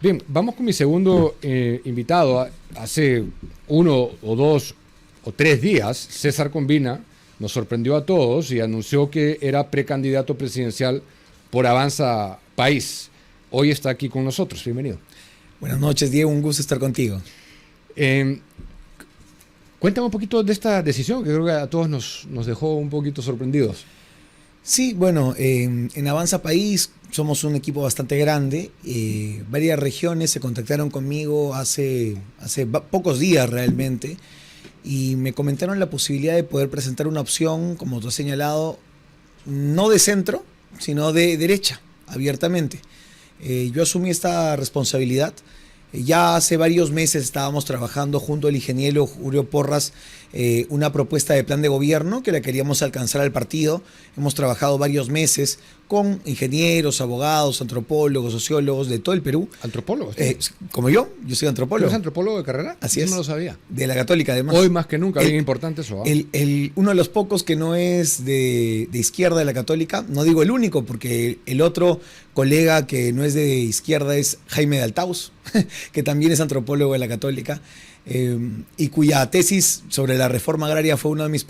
Bien, vamos con mi segundo invitado. Hace 1 o 2 o 3 días, César Combina nos sorprendió a todos y anunció que era precandidato presidencial por Avanza País. Hoy está aquí con nosotros. Bienvenido. Buenas noches, Diego. Un gusto estar contigo. Cuéntame un poquito de esta decisión, que creo que a todos nos dejó un poquito sorprendidos. Sí, bueno, en Avanza País somos un equipo bastante grande. Varias regiones se contactaron conmigo hace pocos días realmente y me comentaron la posibilidad de poder presentar una opción, como tú has señalado, no de centro, sino de derecha, abiertamente. Yo asumí esta responsabilidad. Ya hace varios meses estábamos trabajando junto al ingeniero Julio Porras una propuesta de plan de gobierno que la queríamos alcanzar al partido. Hemos trabajado varios meses con ingenieros, abogados, antropólogos, sociólogos de todo el Perú. ¿Antropólogos? Como yo soy antropólogo. ¿Eres antropólogo de carrera? Así Yo es. no lo sabía. De la Católica, además. Hoy más que nunca, bien importante eso. Uno de los pocos que no es de izquierda de la Católica, no digo el único, porque el otro colega que no es de izquierda es Jaime de Altaus, que también es antropólogo de la Católica, y cuya tesis sobre la reforma agraria fue uno de mis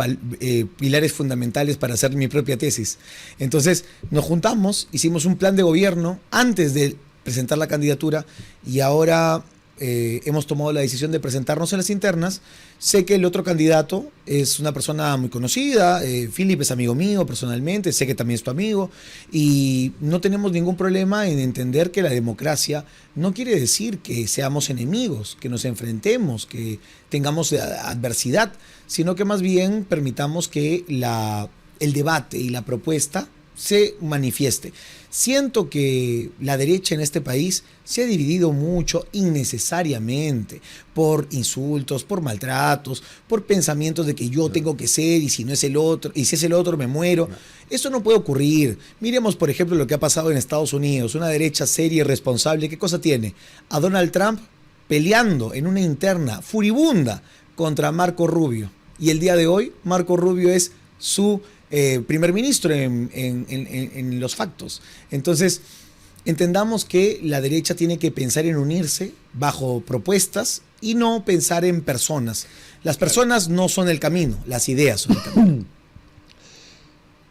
pilares fundamentales para hacer mi propia tesis. Entonces nos juntamos, hicimos un plan de gobierno antes de presentar la candidatura y ahora hemos tomado la decisión de presentarnos en las internas. Sé que el otro candidato es una persona muy conocida, Philip es amigo mío personalmente, sé que también es tu amigo, y no tenemos ningún problema en entender que la democracia no quiere decir que seamos enemigos, que nos enfrentemos, que tengamos adversidad, sino que más bien permitamos que el debate y la propuesta se manifieste. Siento que la derecha en este país se ha dividido mucho innecesariamente por insultos, por maltratos, por pensamientos de que yo tengo que ser y si no es el otro, y si es el otro me muero. Eso no puede ocurrir. Miremos, por ejemplo, lo que ha pasado en Estados Unidos. Una derecha seria y responsable, ¿qué cosa tiene? A Donald Trump peleando en una interna furibunda contra Marco Rubio. Y el día de hoy, Marco Rubio es su primer ministro en los factos. Entonces, entendamos que la derecha tiene que pensar en unirse bajo propuestas y no pensar en personas. Las personas no son el camino, las ideas son el camino.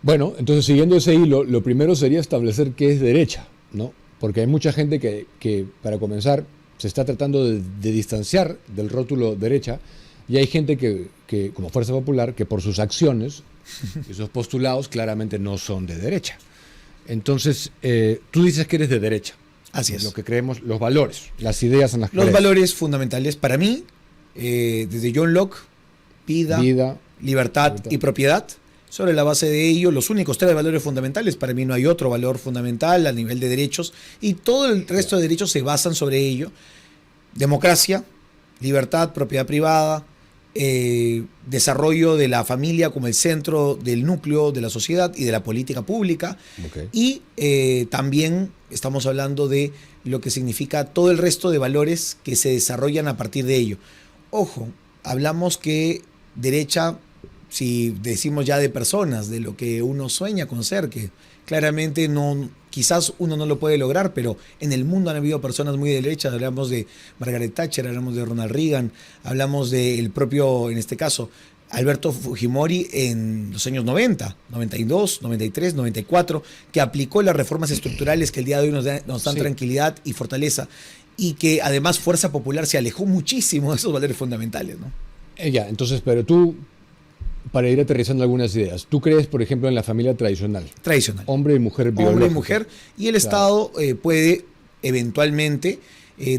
Bueno, entonces siguiendo ese hilo, lo primero sería establecer qué es derecha, ¿no? Porque hay mucha gente que para comenzar, se está tratando de distanciar del rótulo derecha, y hay gente que, como Fuerza Popular, que por sus acciones y sus postulados claramente no son de derecha. Entonces, tú dices que eres de derecha. Así es. Lo que creemos, los valores, las ideas en las que Los crees. valores fundamentales para mí, desde John Locke, vida, libertad y propiedad. Sobre la base de ello, los únicos 3 valores fundamentales, para mí no hay otro valor fundamental a nivel de derechos, y todo el resto de derechos se basan sobre ello. Democracia, libertad, propiedad privada, desarrollo de la familia como el centro del núcleo de la sociedad y de la política pública. Okay. Y también estamos hablando de lo que significa todo el resto de valores que se desarrollan a partir de ello. Ojo, hablamos que derecha, si decimos ya de personas, de lo que uno sueña con ser, que claramente no, quizás uno no lo puede lograr, pero en el mundo han habido personas muy de derecha. Hablamos de Margaret Thatcher, hablamos de Ronald Reagan, hablamos del propio, en este caso, Alberto Fujimori en los años 90, 92, 93, 94, que aplicó las reformas estructurales que el día de hoy nos dan tranquilidad y fortaleza, y que además Fuerza Popular se alejó muchísimo de esos valores fundamentales, ¿no? Ya, entonces, pero tú, para ir aterrizando algunas ideas, ¿tú crees, por ejemplo, en la familia tradicional? Tradicional. Hombre y mujer biológica. Hombre y mujer, y el Estado puede eventualmente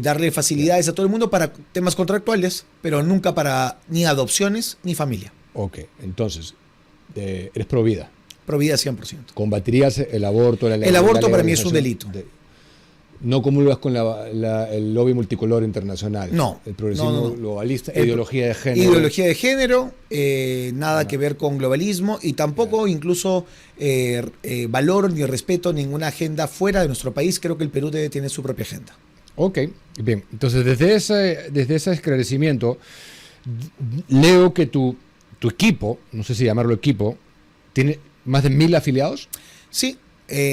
darle facilidades a todo el mundo para temas contractuales, pero nunca para ni adopciones ni familia. Ok, entonces, eres pro vida. Pro vida 100%. ¿Combatirías el aborto? El aborto para mí es un delito. ¿No comulgas con el lobby multicolor internacional? No. El progresismo globalista, ideología de género. Ideología de género, nada que ver con globalismo, y tampoco incluso valoro ni respeto ninguna agenda fuera de nuestro país. Creo que el Perú debe tener su propia agenda. Ok, bien. Entonces, desde ese esclarecimiento, leo que tu equipo, no sé si llamarlo equipo, tiene más de 1000 afiliados. Sí,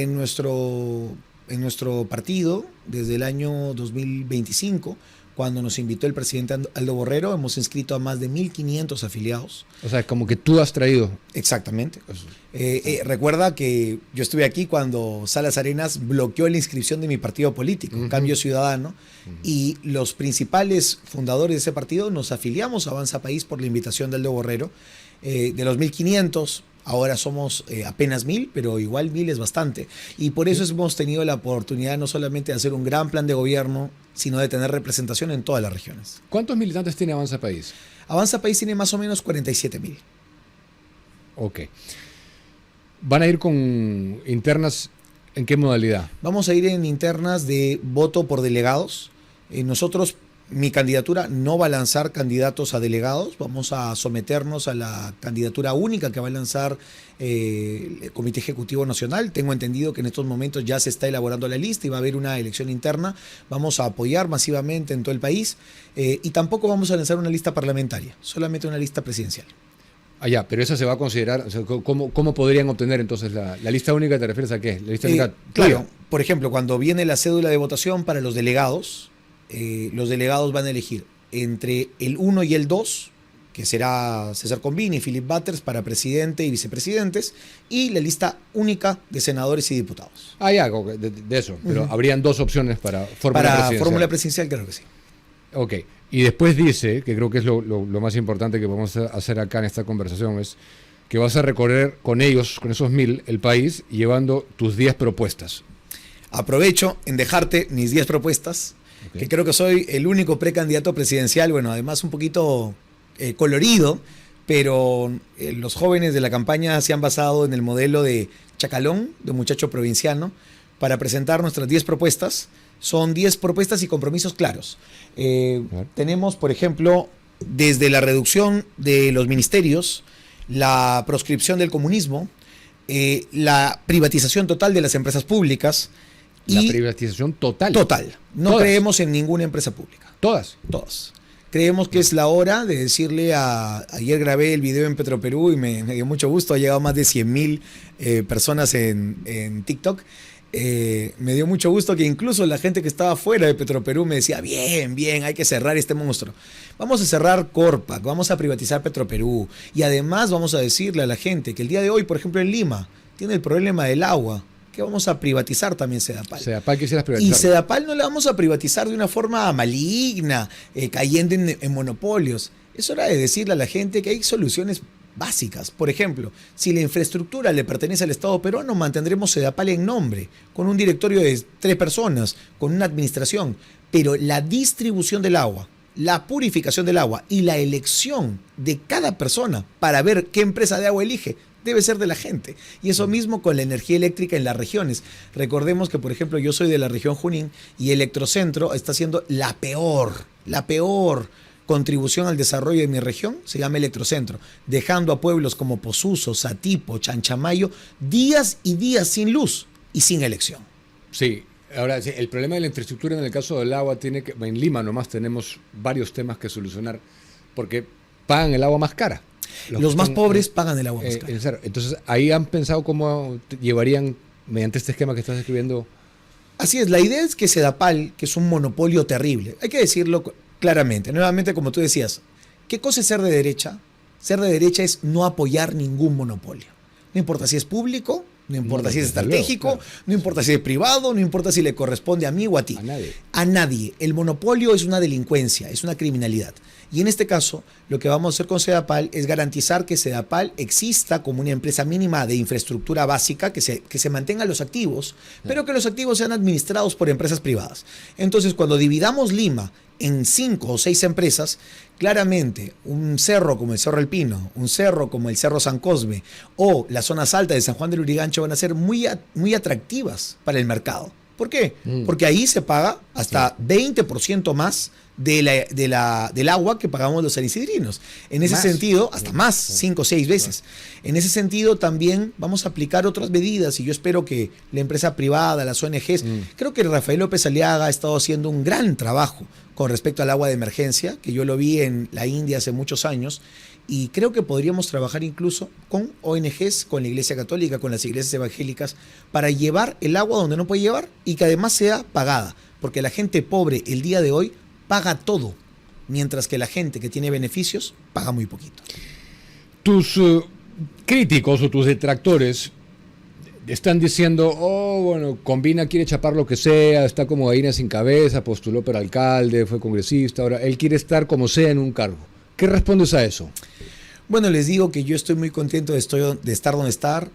nuestro en nuestro partido desde el año 2025, cuando nos invitó el presidente Aldo Borrero. Hemos inscrito a más de 1.500 afiliados. O sea, como que tú has traído. Exactamente. Recuerda que yo estuve aquí cuando Salas Arenas bloqueó la inscripción de mi partido político, Cambio Ciudadano, y los principales fundadores de ese partido nos afiliamos a Avanza País por la invitación de Aldo Borrero. De los 1.500, ahora somos apenas 1.000, pero igual 1.000 es bastante. Y por eso hemos tenido la oportunidad no solamente de hacer un gran plan de gobierno, sino de tener representación en todas las regiones. ¿Cuántos militantes tiene Avanza País? Avanza País tiene más o menos 47.000. Ok. ¿Van a ir con internas en qué modalidad? Vamos a ir en internas de voto por delegados. Mi candidatura no va a lanzar candidatos a delegados, vamos a someternos a la candidatura única que va a lanzar el Comité Ejecutivo Nacional. Tengo entendido que en estos momentos ya se está elaborando la lista y va a haber una elección interna. Vamos a apoyar masivamente en todo el país y tampoco vamos a lanzar una lista parlamentaria, solamente una lista presidencial. Ya, pero esa se va a considerar, o sea, ¿cómo podrían obtener entonces la lista única? ¿Te refieres a qué? ¿La lista única? Claro, por ejemplo, cuando viene la cédula de votación para los delegados van a elegir entre el 1 y el 2, que será César Combini y Philip Butters para presidente y vicepresidentes, y la lista única de senadores y diputados. Ya, de eso, pero habrían dos opciones para fórmula presidencial. Para fórmula presidencial, claro que sí. Ok, y después dice, que creo que es lo más importante que vamos a hacer acá en esta conversación, es que vas a recorrer con ellos, con esos 1.000, el país, llevando tus 10 propuestas. Aprovecho en dejarte mis 10 propuestas, que creo que soy el único precandidato presidencial, bueno, además un poquito colorido, pero los jóvenes de la campaña se han basado en el modelo de Chacalón, de muchacho provinciano, para presentar nuestras 10 propuestas. Son 10 propuestas y compromisos claros. Tenemos, por ejemplo, desde la reducción de los ministerios, la proscripción del comunismo, la privatización total de las empresas públicas. La privatización total. Total. No creemos en ninguna empresa pública. ¿Todas? Todas. Creemos que es la hora de decirle ayer grabé el video en Petroperú y me dio mucho gusto, ha llegado a más de 100.000 personas en TikTok. Me dio mucho gusto que incluso la gente que estaba fuera de Petroperú me decía, bien, hay que cerrar este monstruo. Vamos a cerrar Corpac, vamos a privatizar Petroperú y además vamos a decirle a la gente que el día de hoy, por ejemplo en Lima, tiene el problema del agua, que vamos a privatizar también Sedapal. Sedapal quisieras privatizar. Y Sedapal no la vamos a privatizar de una forma maligna, cayendo en monopolios. Es hora de decirle a la gente que hay soluciones básicas. Por ejemplo, si la infraestructura le pertenece al Estado peruano, mantendremos Sedapal en nombre, con un directorio de 3 personas, con una administración. Pero la distribución del agua, la purificación del agua y la elección de cada persona para ver qué empresa de agua elige, debe ser de la gente. Y eso mismo con la energía eléctrica en las regiones. Recordemos que, por ejemplo, yo soy de la región Junín y Electrocentro está haciendo la peor contribución al desarrollo de mi región, se llama Electrocentro, dejando a pueblos como Posuso, Satipo, Chanchamayo, días y días sin luz y sin elección. Sí, ahora el problema de la infraestructura en el caso del agua tiene que, en Lima nomás tenemos varios temas que solucionar, porque pagan el agua más cara. Los más pobres pagan el agua más cara. Entonces, ahí han pensado cómo llevarían, mediante este esquema que estás describiendo. Así es, la idea es que Sedapal, que es un monopolio terrible, hay que decirlo claramente, nuevamente como tú decías, ¿qué cosa es ser de derecha? Ser de derecha es no apoyar ningún monopolio. No importa si es público, no importa si es estratégico, luego, claro. No importa si es privado, no importa si le corresponde a mí o a ti. A nadie. A nadie. El monopolio es una delincuencia, es una criminalidad. Y en este caso, lo que vamos a hacer con Sedapal es garantizar que Sedapal exista como una empresa mínima de infraestructura básica, que se mantengan los activos, pero que los activos sean administrados por empresas privadas. Entonces, cuando dividamos Lima en 5 o 6 empresas, claramente un cerro como el Cerro El Pino, un cerro como el Cerro San Cosme o las zonas altas de San Juan del Urigancho van a ser muy atractivas para el mercado. ¿Por qué? Porque ahí se paga hasta 20% más del agua que pagamos los sanisidrinos. En ese sentido, hasta más, 5 o 6 veces. En ese sentido, también vamos a aplicar otras medidas y yo espero que la empresa privada, las ONGs, creo que Rafael López Aliaga ha estado haciendo un gran trabajo con respecto al agua de emergencia, que yo lo vi en la India hace muchos años, y creo que podríamos trabajar incluso con ONGs, con la Iglesia Católica, con las iglesias evangélicas, para llevar el agua donde no puede llevar y que además sea pagada, porque la gente pobre el día de hoy paga todo, mientras que la gente que tiene beneficios paga muy poquito. Tus críticos o tus detractores están diciendo, bueno, Combina quiere chapar lo que sea, está como gallina sin cabeza, postuló para alcalde, fue congresista, ahora él quiere estar como sea en un cargo. ¿Qué respondes a eso? Bueno, les digo que yo estoy muy contento de estar donde estar.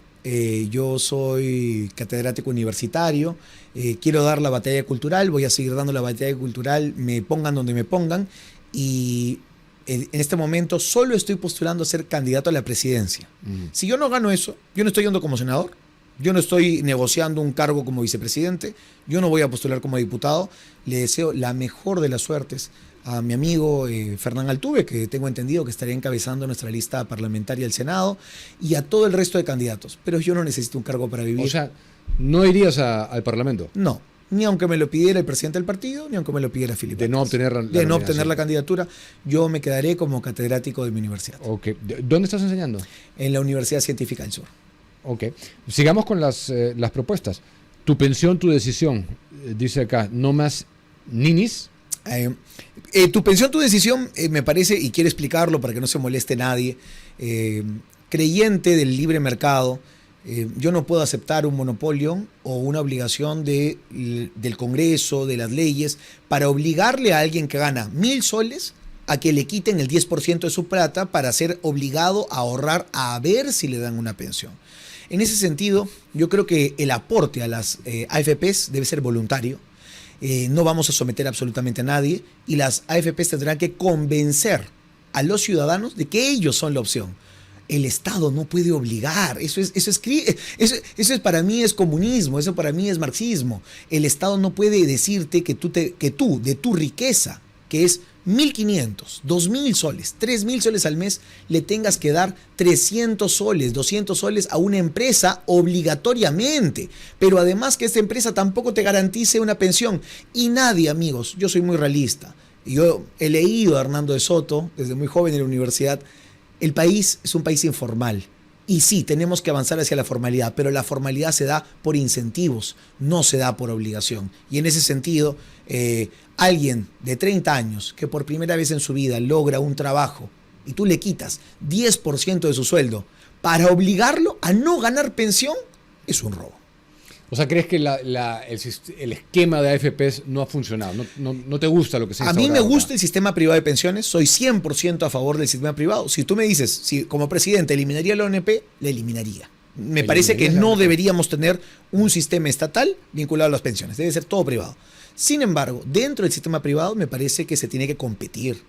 Yo soy catedrático universitario, quiero dar la batalla cultural, voy a seguir dando la batalla cultural, me pongan donde me pongan, y en este momento solo estoy postulando a ser candidato a la presidencia. Si yo no gano eso, yo no estoy yendo como senador, yo no estoy negociando un cargo como vicepresidente, yo no voy a postular como diputado. Le deseo la mejor de las suertes a mi amigo Fernán Altuve, que tengo entendido que estaría encabezando nuestra lista parlamentaria del Senado, y a todo el resto de candidatos. Pero yo no necesito un cargo para vivir. O sea, ¿no irías al Parlamento? No, ni aunque me lo pidiera el presidente del partido, ni aunque me lo pidiera Filipe. De no obtener no obtener la candidatura, yo me quedaré como catedrático de mi universidad. Ok. ¿Dónde estás enseñando? En la Universidad Científica del Sur. Ok. Sigamos con las propuestas. Tu pensión, tu decisión. Dice acá, no más ninis. Tu pensión, tu decisión, me parece, y quiero explicarlo para que no se moleste nadie, creyente del libre mercado, yo no puedo aceptar un monopolio o una obligación del Congreso, de las leyes, para obligarle a alguien que gana 1.000 soles a que le quiten el 10% de su plata para ser obligado a ahorrar a ver si le dan una pensión. En ese sentido, yo creo que el aporte a las AFPs debe ser voluntario. No vamos a someter absolutamente a nadie y las AFPs tendrán que convencer a los ciudadanos de que ellos son la opción. El Estado no puede obligar, eso es para mí es comunismo, eso para mí es marxismo. El Estado no puede decirte que tú de tu riqueza, que es 1.500, 2.000 soles, 3.000 soles al mes, le tengas que dar 300 soles, 200 soles a una empresa obligatoriamente. Pero además que esta empresa tampoco te garantice una pensión. Y nadie, amigos, yo soy muy realista. Yo he leído a Hernando de Soto desde muy joven en la universidad. El país es un país informal. Y sí, tenemos que avanzar hacia la formalidad, pero la formalidad se da por incentivos, no se da por obligación. Y en ese sentido, alguien de 30 años que por primera vez en su vida logra un trabajo y tú le quitas 10% de su sueldo para obligarlo a no ganar pensión, es un robo. O sea, ¿crees que el esquema de AFPs no ha funcionado? ¿No te gusta lo que se ha A mí me instaurado gusta acá? el sistema privado de pensiones, soy 100% a favor del sistema privado. Si tú me dices, si como presidente eliminaría la ONP, la eliminaría. Me parece que no deberíamos tener un sistema estatal vinculado a las pensiones, debe ser todo privado. Sin embargo, dentro del sistema privado me parece que se tiene que competir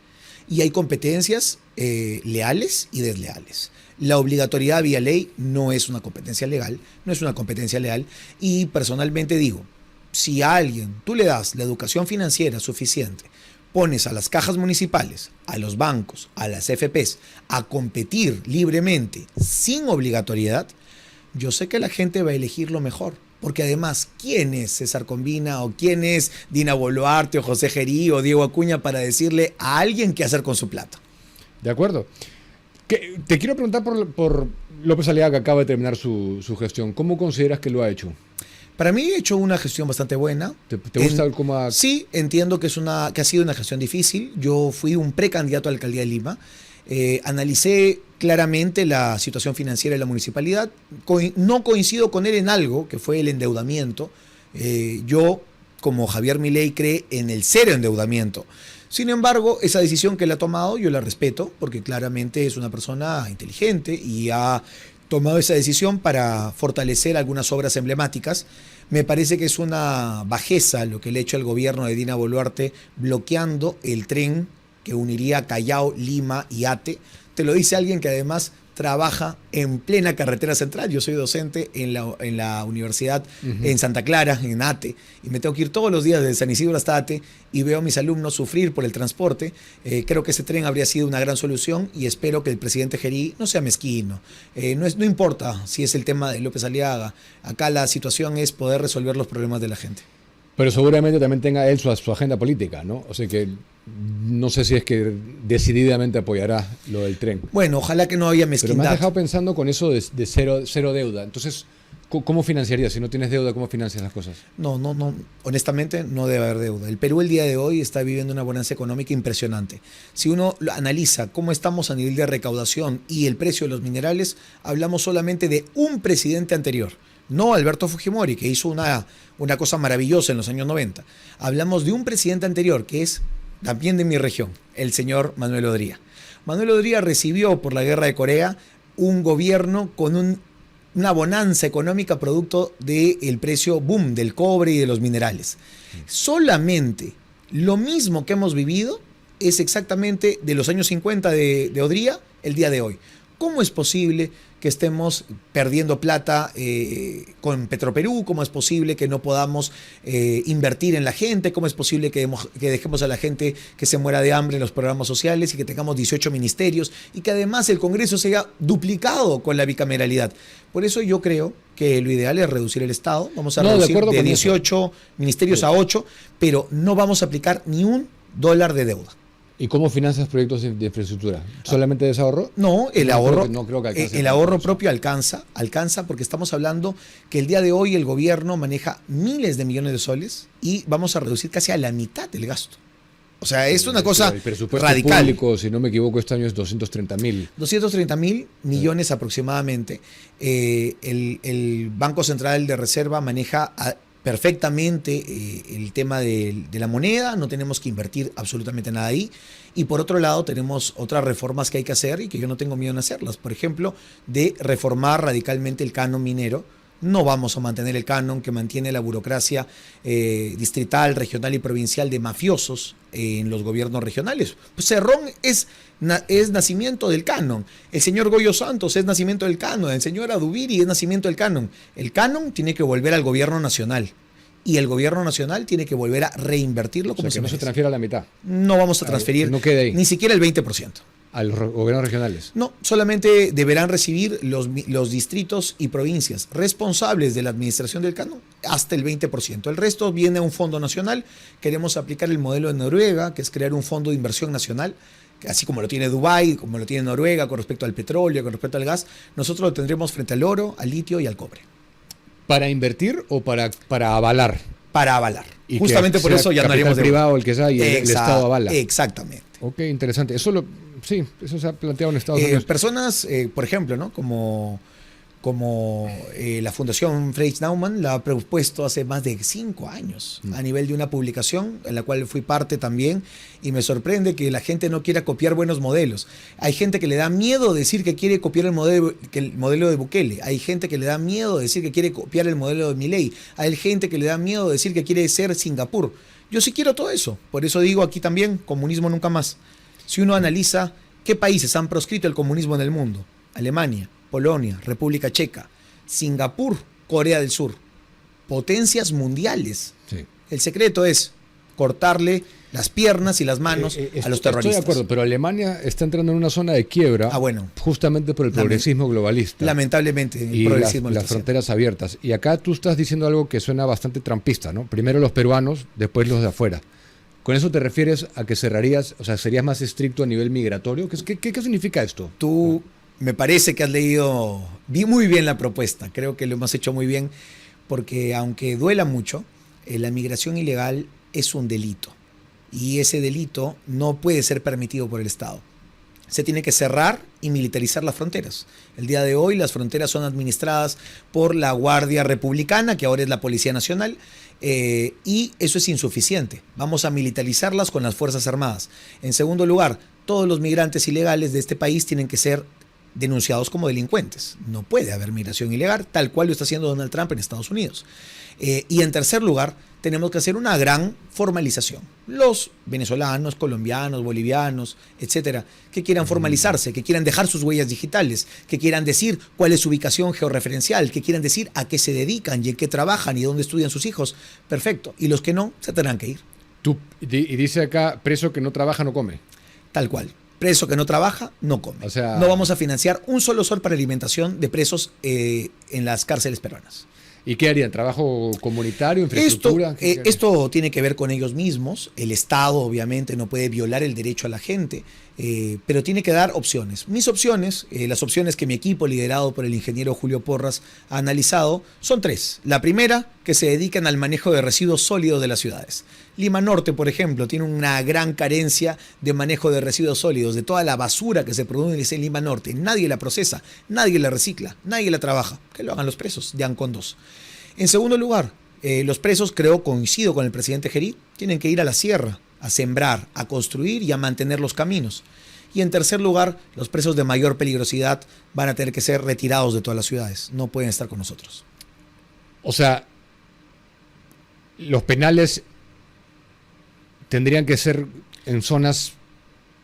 y hay competencias leales y desleales. La obligatoriedad vía ley no es una competencia legal, no es una competencia leal, y personalmente digo, si a alguien tú le das la educación financiera suficiente, pones a las cajas municipales, a los bancos, a las FPs a competir libremente sin obligatoriedad, yo sé que la gente va a elegir lo mejor. Porque además, ¿quién es César Combina o quién es Dina Boluarte o José Gerí o Diego Acuña para decirle a alguien qué hacer con su plata? De acuerdo. Te quiero preguntar por López Aliaga, que acaba de terminar su gestión. ¿Cómo consideras que lo ha hecho? Para mí he hecho una gestión bastante buena. ¿Te gusta cómo ha...? Sí, entiendo que ha sido una gestión difícil. Yo fui un precandidato a la alcaldía de Lima. Analicé claramente la situación financiera de la municipalidad. No coincido con él en algo, que fue el endeudamiento. Yo, como Javier Milei, cree en el cero endeudamiento. Sin embargo, esa decisión que él ha tomado, yo la respeto, porque claramente es una persona inteligente y ha tomado esa decisión para fortalecer algunas obras emblemáticas. Me parece que es una bajeza lo que le ha hecho al gobierno de Dina Boluarte bloqueando el tren que uniría Callao, Lima y Ate. Te lo dice alguien que además trabaja en plena carretera central. Yo soy docente en la universidad en Santa Clara, en ATE, y me tengo que ir todos los días desde San Isidro hasta ATE y veo a mis alumnos sufrir por el transporte. Creo que ese tren habría sido una gran solución y espero que el presidente Gerí no sea mezquino. No importa si es el tema de López Aliaga. Acá la situación es poder resolver los problemas de la gente. Pero seguramente también tenga él su agenda política, ¿no? O sea que no sé si es que decididamente apoyará lo del tren. Bueno, ojalá que no haya mezquindad. Pero me has dejado pensando con eso de cero deuda. Entonces, ¿cómo financiarías? Si no tienes deuda, ¿cómo financias las cosas? No. Honestamente, no debe haber deuda. El Perú el día de hoy está viviendo una bonanza económica impresionante. Si uno analiza cómo estamos a nivel de recaudación y el precio de los minerales, hablamos solamente de un presidente anterior. No Alberto Fujimori, que hizo una cosa maravillosa en los años 90. Hablamos de un presidente anterior, que es también de mi región, el señor Manuel Odría. Manuel Odría recibió por la guerra de Corea un gobierno con una bonanza económica producto del precio boom del cobre y de los minerales. Solamente lo mismo que hemos vivido es exactamente de los años 50 de Odría el día de hoy. ¿Cómo es posible que estemos perdiendo plata con Petroperú? ¿Cómo es posible que no podamos invertir en la gente? ¿Cómo es posible que dejemos a la gente que se muera de hambre en los programas sociales y que tengamos 18 ministerios y que además el Congreso se haya duplicado con la bicameralidad? Por eso yo creo que lo ideal es reducir el Estado. Vamos a reducir de 18 ministerios a 8, pero no vamos a aplicar ni $1 de deuda. ¿Y cómo financias proyectos de infraestructura? ¿Solamente de ese ahorro? No, el ahorro, no creo que alcance. El ahorro propio alcanza porque estamos hablando que el día de hoy el gobierno maneja miles de millones de soles y vamos a reducir casi a la mitad el gasto. O sea, es una cosa el presupuesto radical. Público, si no me equivoco, este año es 230.000. 230.000 millones aproximadamente. El Banco Central de Reserva maneja perfectamente el tema de la moneda, no tenemos que invertir absolutamente nada ahí. Y por otro lado tenemos otras reformas que hay que hacer y que yo no tengo miedo en hacerlas. Por ejemplo, de reformar radicalmente el canon minero. No vamos a mantener el canon que mantiene la burocracia distrital, regional y provincial de mafiosos en los gobiernos regionales. Pues Cerrón es nacimiento del canon. El señor Goyo Santos es nacimiento del canon. El señor Adubiri es nacimiento del canon. El canon tiene que volver al gobierno nacional. Y el gobierno nacional tiene que volver a reinvertirlo como se merece. No se transfiera a la mitad. No vamos a transferir no quede ahí. Ni siquiera el 20%. ¿A los gobiernos regionales? No, solamente deberán recibir los distritos y provincias responsables de la administración del canon hasta el 20%. El resto viene a un fondo nacional. Queremos aplicar el modelo de Noruega, que es crear un fondo de inversión nacional, así como lo tiene Dubái, como lo tiene Noruega con respecto al petróleo, con respecto al gas.Nosotros lo tendremos frente al oro, al litio y al cobre. ¿Para invertir o para avalar? Para avalar. Y justamente por eso ya no haremos el privado, el que sea, y el Estado avala. Exactamente. Ok, interesante. Eso se ha planteado en Estados Unidos. Personas, por ejemplo, ¿no? como la Fundación Freix Naumann la ha propuesto hace más de 5 años a nivel de una publicación en la cual fui parte también, y me sorprende que la gente no quiera copiar buenos modelos. Hay gente que le da miedo decir que quiere copiar el modelo de Bukele. Hay gente que le da miedo decir que quiere copiar el modelo de Milei. Hay gente que le da miedo decir que quiere ser Singapur. Yo sí quiero todo eso. Por eso digo aquí también, comunismo nunca más. Si uno analiza qué países han proscrito el comunismo en el mundo: Alemania, Polonia, República Checa, Singapur, Corea del Sur. Potencias mundiales. Sí. El secreto es cortarle las piernas y las manos a los terroristas. Estoy de acuerdo, pero Alemania está entrando en una zona de quiebra justamente por el progresismo globalista. Lamentablemente, el progresismo las fronteras abiertas. Y acá tú estás diciendo algo que suena bastante trampista, ¿no? Primero los peruanos, después los de afuera. ¿Con eso te refieres a que cerrarías, o sea, serías más estricto a nivel migratorio? ¿Qué significa esto? Tú me parece que has leído muy bien la propuesta. Creo que lo hemos hecho muy bien, porque aunque duela mucho, la migración ilegal es un delito. Y ese delito no puede ser permitido por el Estado. Se tiene que cerrar y militarizar las fronteras. El día de hoy las fronteras son administradas por la Guardia Republicana, que ahora es la Policía Nacional, y eso es insuficiente. Vamos a militarizarlas con las Fuerzas Armadas. En segundo lugar, todos los migrantes ilegales de este país tienen que ser denunciados como delincuentes. No puede haber migración ilegal, tal cual lo está haciendo Donald Trump en Estados Unidos. Y en tercer lugar, tenemos que hacer una gran formalización. Los venezolanos, colombianos, bolivianos, etcétera, que quieran formalizarse, que quieran dejar sus huellas digitales, que quieran decir cuál es su ubicación georreferencial, que quieran decir a qué se dedican y en qué trabajan y dónde estudian sus hijos, perfecto. Y los que no, se tendrán que ir. Y dice acá, preso que no trabaja no come. Tal cual. Preso que no trabaja, no come. O sea, no vamos a financiar un solo sol para alimentación de presos en las cárceles peruanas. ¿Y qué harían? ¿Trabajo comunitario, infraestructura? Esto tiene que ver con ellos mismos. El Estado obviamente no puede violar el derecho a la gente, pero tiene que dar opciones. Mis opciones, las opciones que mi equipo liderado por el ingeniero Julio Porras ha analizado, son 3. La primera, que se dedican al manejo de residuos sólidos de las ciudades. Lima Norte, por ejemplo, tiene una gran carencia de manejo de residuos sólidos, de toda la basura que se produce en Lima Norte. Nadie la procesa, nadie la recicla, nadie la trabaja. Que lo hagan los presos de ANCON 2. En segundo lugar, los presos, creo, coincido con el presidente Gerí, tienen que ir a la sierra, a sembrar, a construir y a mantener los caminos. Y en tercer lugar, los presos de mayor peligrosidad van a tener que ser retirados de todas las ciudades. No pueden estar con nosotros. O sea, los penales tendrían que ser en zonas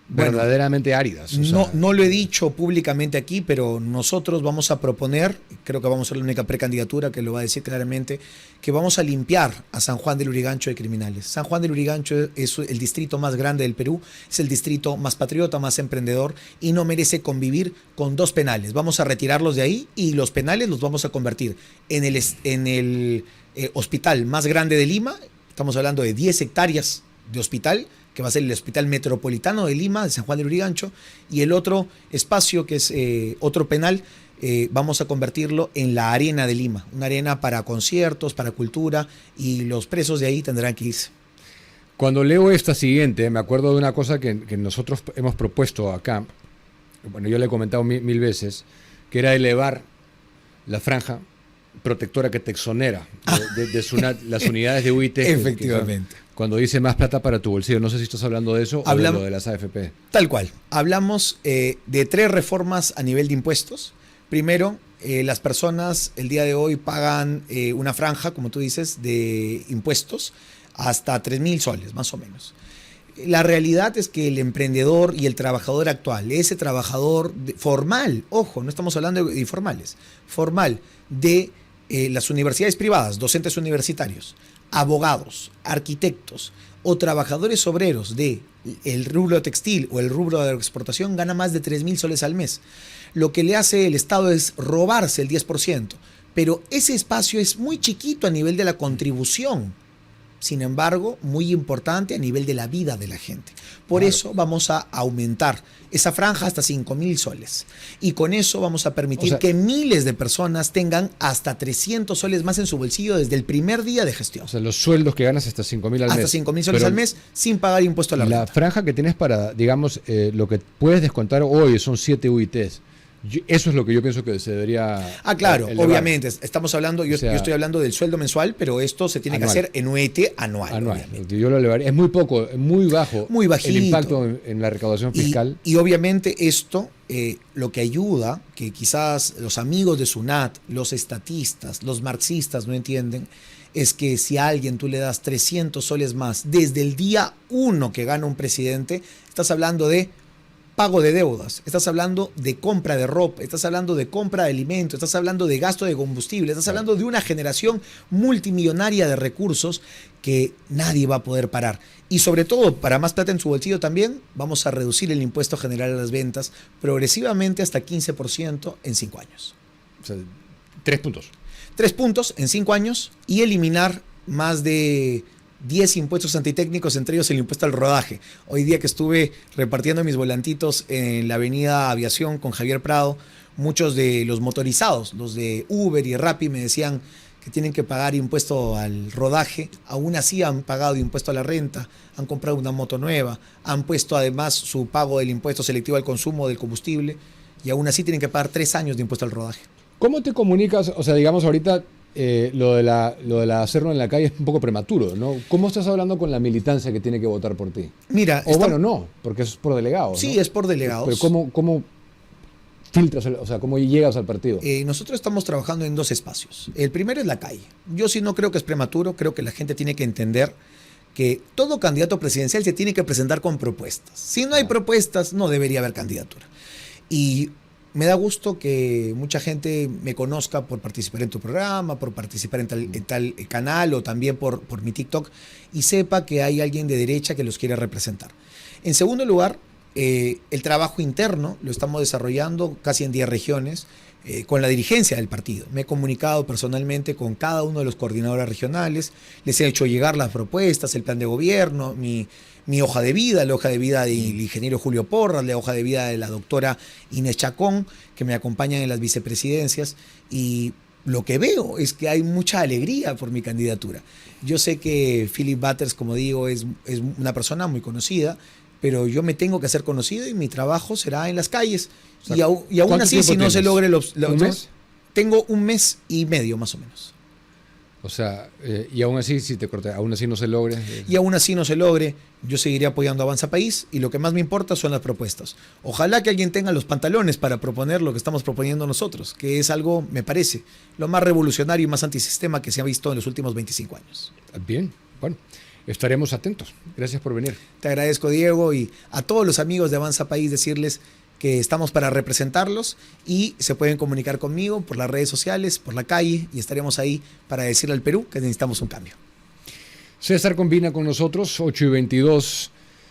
verdaderamente áridas. O sea, no lo he dicho públicamente aquí, pero nosotros vamos a proponer, creo que vamos a ser la única precandidatura que lo va a decir claramente, que vamos a limpiar a San Juan del Lurigancho de criminales. San Juan del Lurigancho es el distrito más grande del Perú, es el distrito más patriota, más emprendedor y no merece convivir con 2 penales. Vamos a retirarlos de ahí y los penales los vamos a convertir en el hospital más grande de Lima. Estamos hablando de 10 hectáreas de hospital, que va a ser el Hospital Metropolitano de Lima, de San Juan del Lurigancho, y el otro espacio, que es otro penal, vamos a convertirlo en la Arena de Lima, una arena para conciertos, para cultura, y los presos de ahí tendrán que irse. Cuando leo esta siguiente, me acuerdo de una cosa que nosotros hemos propuesto acá, bueno, yo le he comentado mil veces, que era elevar la franja protectora que te exonera de las unidades de UIT. Efectivamente. Cuando dice más plata para tu bolsillo, no sé si estás hablando de eso o de lo de las AFP. Tal cual. Hablamos de 3 reformas a nivel de impuestos. Primero, las personas el día de hoy pagan una franja, como tú dices, de impuestos hasta 3.000 soles, más o menos. La realidad es que el emprendedor y el trabajador actual, ese trabajador formal, ojo, no estamos hablando de informales, formal, de las universidades privadas, docentes universitarios, abogados, arquitectos o trabajadores obreros del rubro textil o el rubro de exportación gana más de 3.000 soles al mes. Lo que le hace el Estado es robarse el 10%, pero ese espacio es muy chiquito a nivel de la contribución. Sin embargo, muy importante a nivel de la vida de la gente. Por eso vamos a aumentar esa franja hasta 5.000 soles. Y con eso vamos a permitir que miles de personas tengan hasta 300 soles más en su bolsillo desde el primer día de gestión. O sea, los sueldos que ganas hasta 5.000 al mes. Hasta 5.000 soles al mes sin pagar impuesto a la renta. La franja que tienes para, digamos, lo que puedes descontar hoy son 7 UITs. Eso es lo que yo pienso que se debería claro, elevar. Obviamente. Estamos hablando, yo estoy hablando del sueldo mensual, pero esto se tiene que hacer en UET anual. Yo lo elevaría. Es muy poco, muy bajo. Muy bajito. El impacto en la recaudación fiscal. Y obviamente esto lo que ayuda, que quizás los amigos de SUNAT, los estatistas, los marxistas no entienden, es que si a alguien tú le das 300 soles más desde el día 1 que gana un presidente, estás hablando de pago de deudas, estás hablando de compra de ropa, estás hablando de compra de alimentos, estás hablando de gasto de combustible, estás hablando de una generación multimillonaria de recursos que nadie va a poder parar. Y sobre todo, para más plata en su bolsillo también, vamos a reducir el impuesto general a las ventas progresivamente hasta 15% en 5 años. O sea, 3 puntos. 3 puntos en 5 años y eliminar más de 10 impuestos antitécnicos, entre ellos el impuesto al rodaje. Hoy día que estuve repartiendo mis volantitos en la avenida Aviación con Javier Prado, muchos de los motorizados, los de Uber y Rappi, me decían que tienen que pagar impuesto al rodaje. Aún así han pagado impuesto a la renta, han comprado una moto nueva, han puesto además su pago del impuesto selectivo al consumo del combustible y aún así tienen que pagar 3 años de impuesto al rodaje. ¿Cómo te comunicas? O sea, digamos ahorita lo de hacerlo en la calle es un poco prematuro, ¿no? ¿Cómo estás hablando con la militancia que tiene que votar por ti? Mira, bueno, no, porque es por delegados. Sí, ¿no? es por delegados. Pero ¿cómo filtras, o sea, cómo llegas al partido? Nosotros estamos trabajando en dos espacios. El primero es la calle. Yo sí no creo que es prematuro, creo que la gente tiene que entender que todo candidato presidencial se tiene que presentar con propuestas. Si no hay propuestas, no debería haber candidatura. Y me da gusto que mucha gente me conozca por participar en tu programa, por participar en tal canal o también por mi TikTok y sepa que hay alguien de derecha que los quiere representar. En segundo lugar, el trabajo interno lo estamos desarrollando casi en 10 regiones con la dirigencia del partido. Me he comunicado personalmente con cada uno de los coordinadores regionales, les he hecho llegar las propuestas, el plan de gobierno, mi hoja de vida, la hoja de vida del ingeniero Julio Porras, la hoja de vida de la doctora Inés Chacón, que me acompañan en las vicepresidencias, y lo que veo es que hay mucha alegría por mi candidatura. Yo sé que Philip Butters, como digo, es una persona muy conocida, pero yo me tengo que hacer conocido y mi trabajo será en las calles. O sea, y aún así, si no se logre ¿Un mes? Tengo 1 mes y medio más o menos. O sea, y aún así, si te corté, aún así no se logre. Y aún así no se logre, yo seguiré apoyando a Avanza País y lo que más me importa son las propuestas. Ojalá que alguien tenga los pantalones para proponer lo que estamos proponiendo nosotros, que es algo, me parece, lo más revolucionario y más antisistema que se ha visto en los últimos 25 años. Bien, bueno, estaremos atentos. Gracias por venir. Te agradezco, Diego, y a todos los amigos de Avanza País decirles que estamos para representarlos y se pueden comunicar conmigo por las redes sociales, por la calle, y estaremos ahí para decirle al Perú que necesitamos un cambio. César Combina con nosotros, 8:22